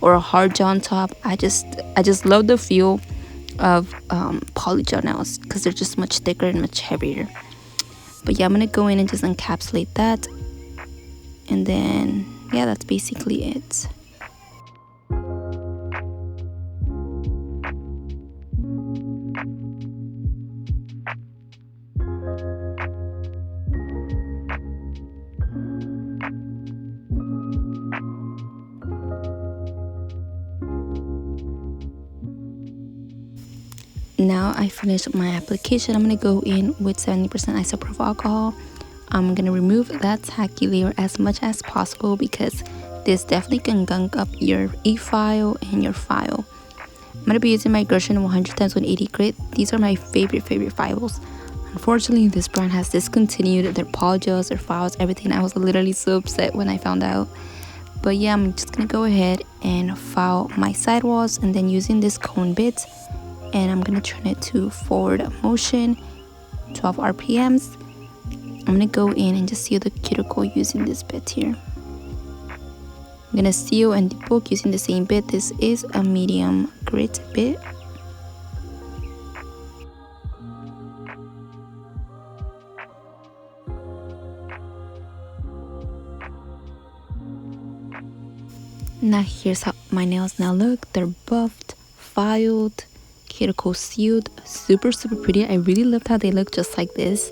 or a hard gel on top. I just love the feel of polygel nails because they're just much thicker and much heavier. But yeah, I'm gonna go in and just encapsulate that, and then yeah, that's basically it. Now I finished my application. I'm going to go in with 70% isopropyl alcohol. I'm going to remove that tacky layer as much as possible because this definitely can gunk up your e-file and your file. I'm going to be using my Gershon 100x180 grit. These are my favorite files. Unfortunately, this brand has discontinued their polygels, their files, everything. I was literally so upset when I found out. But yeah, I'm just going to go ahead and file my sidewalls, and then using this cone bit, and I'm gonna turn it to forward motion, 12 RPMs. I'm gonna go in and just seal the cuticle using this bit here. I'm gonna seal and debulk using the same bit. This is a medium grit bit. Now here's how my nails now look. They're buffed, filed, cuticle sealed, super pretty. I really loved how they look just like this.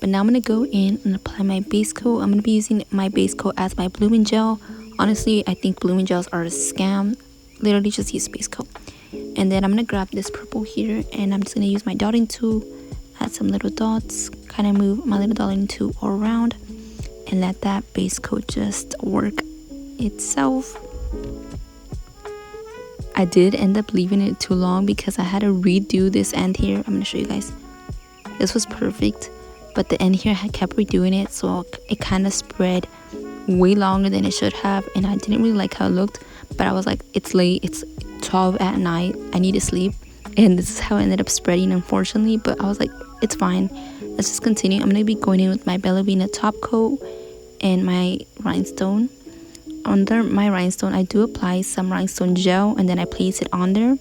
But now I'm gonna go in and apply my base coat. I'm gonna be using my base coat as my blooming gel. Honestly, I think blooming gels are a scam. Literally just use base coat. And then I'm gonna grab this purple here, and I'm just gonna use my dotting tool, add some little dots, kind of move my little dotting tool all around, and let that base coat just work itself. I did end up leaving it too long because I had to redo this end here. I'm going to show you guys. This was perfect, but the end here I kept redoing it, so it kind of spread way longer than it should have, and I didn't really like how it looked. But I was like, it's late, it's 12 at night, I need to sleep, and this is how it ended up spreading, unfortunately. But I was like, it's fine, let's just continue. I'm going to be going in with my Ballerina top coat and my rhinestone. Under my rhinestone, I do apply some rhinestone gel, and then I place it on there.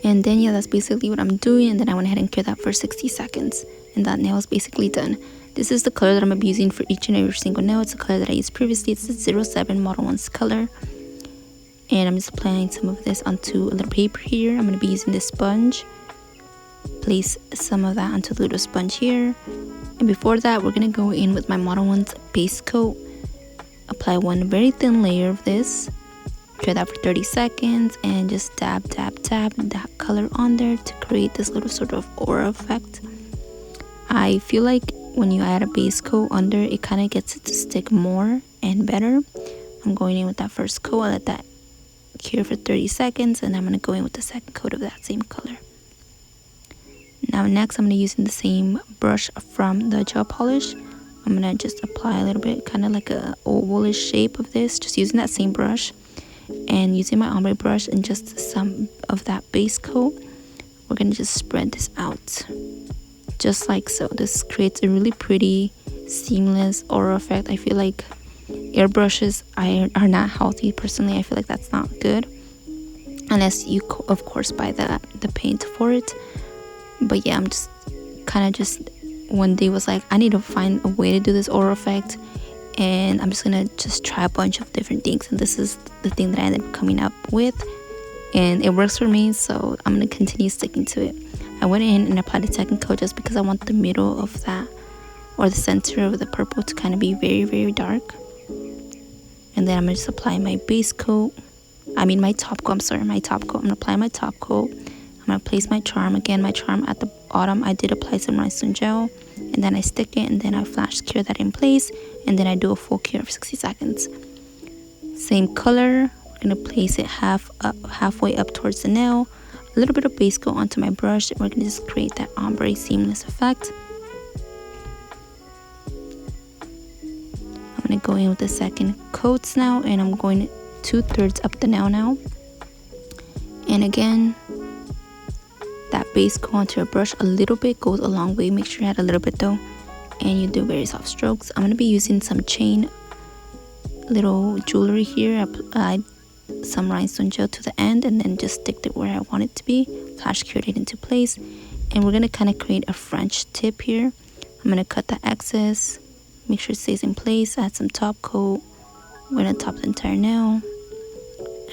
And then yeah, that's basically what I'm doing. And then I went ahead and cure that for 60 seconds, and that nail is basically done. This is the color that I'm going to be using for each and every single nail. It's a color that I used previously. It's the 07 Model 1's color. And I'm just applying some of this onto a little paper here. I'm going to be using this sponge. Place some of that onto the little sponge here. And before that, we're going to go in with my Model 1's base coat. Apply one very thin layer of this, cure that for 30 seconds, and just dab that color on there to create this little sort of aura effect. I feel like when you add a base coat under, it kind of gets it to stick more and better. I'm going in with that first coat. I let that cure for 30 seconds, and I'm going to go in with the second coat of that same color. Now next, I'm going to use the same brush from the gel polish. I'm going to just apply a little bit, kind of like a ovalish shape of this, just using that same brush. And using my ombre brush and just some of that base coat, we're going to just spread this out. Just like so. This creates a really pretty, seamless aura effect. I feel like airbrushes are not healthy. Personally, I feel like that's not good. Unless you, of course, buy the paint for it. But yeah, I'm just kind of just... one day was like, I need to find a way to do this aura effect, and I'm just gonna just try a bunch of different things, and this is the thing that I ended up coming up with, and it works for me, so I'm gonna continue sticking to it. I went in and applied the second coat just because I want the middle of that, or the center of the purple, to kind of be very dark. And then I'm gonna just apply my base coat, my top coat. I'm gonna apply my top coat. I'm gonna place my charm. Again, my charm at the bottom, I did apply some rhinestone gel, and then I stick it, and then I flash cure that in place, and then I do a full cure of 60 seconds. Same color, we're gonna place it halfway up towards the nail, a little bit of base coat onto my brush, and we're gonna just create that ombre seamless effect. I'm gonna go in with the second coats now, and I'm going 2/3 up the nail now. And again, that base coat onto your brush a little bit goes a long way. Make sure you add a little bit though, and you do very soft strokes. I'm going to be using some chain little jewelry here. I some rhinestone gel to the end and then just stick it where I want it to be. Flash cured it into place. And we're going to kind of create a French tip here. I'm going to cut the excess, make sure it stays in place, add some top coat. We're going to top the entire nail.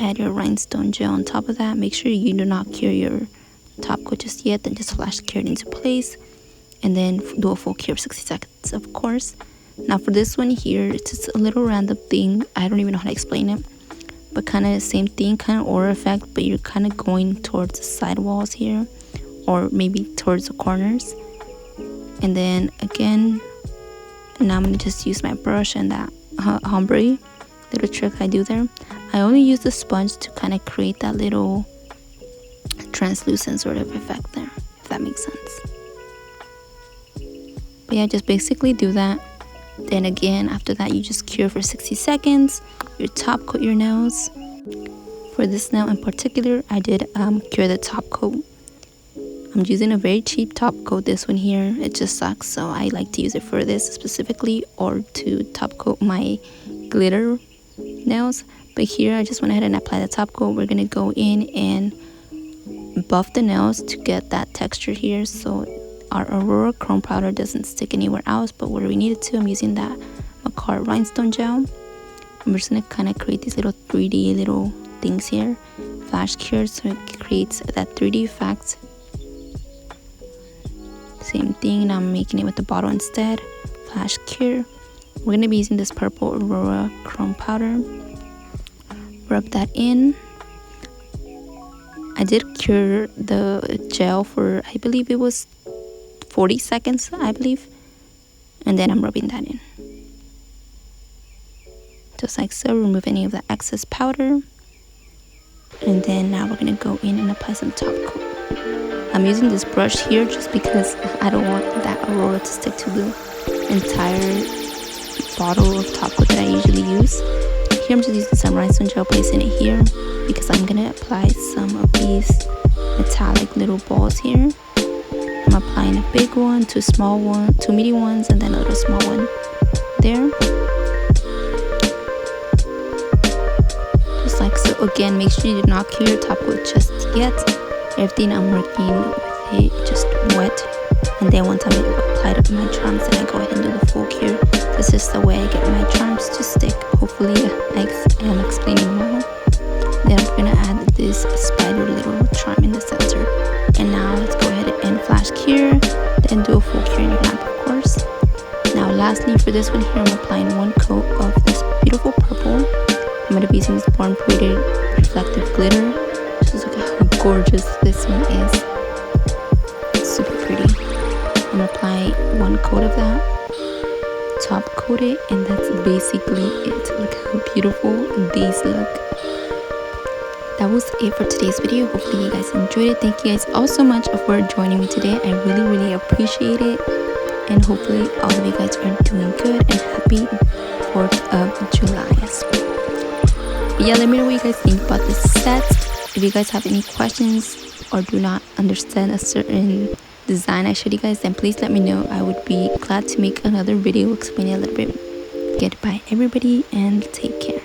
Add your rhinestone gel on top of that. Make sure you do not cure your top coat just yet, then just flash cure it into place. And then do a full cure of 60 seconds, of course. Now for this one here, it's just a little random thing. I don't even know how to explain it. But kind of the same thing, kind of aura effect, but you're kind of going towards the side walls here. Or maybe towards the corners. And then again, now I'm going to just use my brush and that ombre little trick I do there. I only use the sponge to kind of create that little translucent sort of effect there, if that makes sense. But yeah, just basically do that. Then again, after that, you just cure for 60 seconds. You top coat your nails. For this nail in particular, I did cure the top coat. I'm using a very cheap top coat, this one here. It just sucks, so I like to use it for this specifically, or to top coat my glitter nails. But here I just went ahead and applied the top coat. We're gonna go in and buff the nails to get that texture here, so our Aurora chrome powder doesn't stick anywhere else but where we need it to. I'm using that Macar rhinestone gel. I'm just gonna kind of create these little 3D little things here, flash cured, so it creates that 3D effect. Same thing, now I'm making it with the bottle instead. Flash cure. We're going to be using this purple Aurora chrome powder. Rub that in. I did cure the gel for, I believe it was 40 seconds, I believe. And then I'm rubbing that in. Just like so, remove any of the excess powder. And then now we're going to go in and apply some top coat. I'm using this brush here just because I don't want that Aurora to stick to the entire bottle of top coat that I usually use. Here I'm just using some rhinestone gel, placing it here because I'm going to apply some of these metallic little balls here. I'm applying a big one, two medium ones, and then a little small one there. Just like so. Again, make sure you do not cure your top coat just yet. Everything I'm working with it just wet, and then once I'm applied up my charms, then I go ahead and do the full cure. This is the way I get my charms to stick. Hopefully I am explaining well. Then I'm gonna add this spider little charm in the center. And now let's go ahead and flash cure, then do a full cure in your lamp, of course. Now lastly, for this one here, I'm applying one coat of this beautiful purple. I'm gonna be using this Born Pretty reflective glitter. Just look at how gorgeous this one is. It's super pretty. I'm gonna apply one coat of that, top coat it, and that's basically it. Look how beautiful these look. That was it for today's video. Hopefully you guys enjoyed it. Thank you guys all so much for joining me today. I really appreciate it, and hopefully all of you guys are doing good and happy 4th of July as well. But yeah, let me know what you guys think about this set. If you guys have any questions or do not understand a certain design I showed you guys, then please let me know. I would be glad to make another video explaining a little bit. Goodbye everybody, and take care.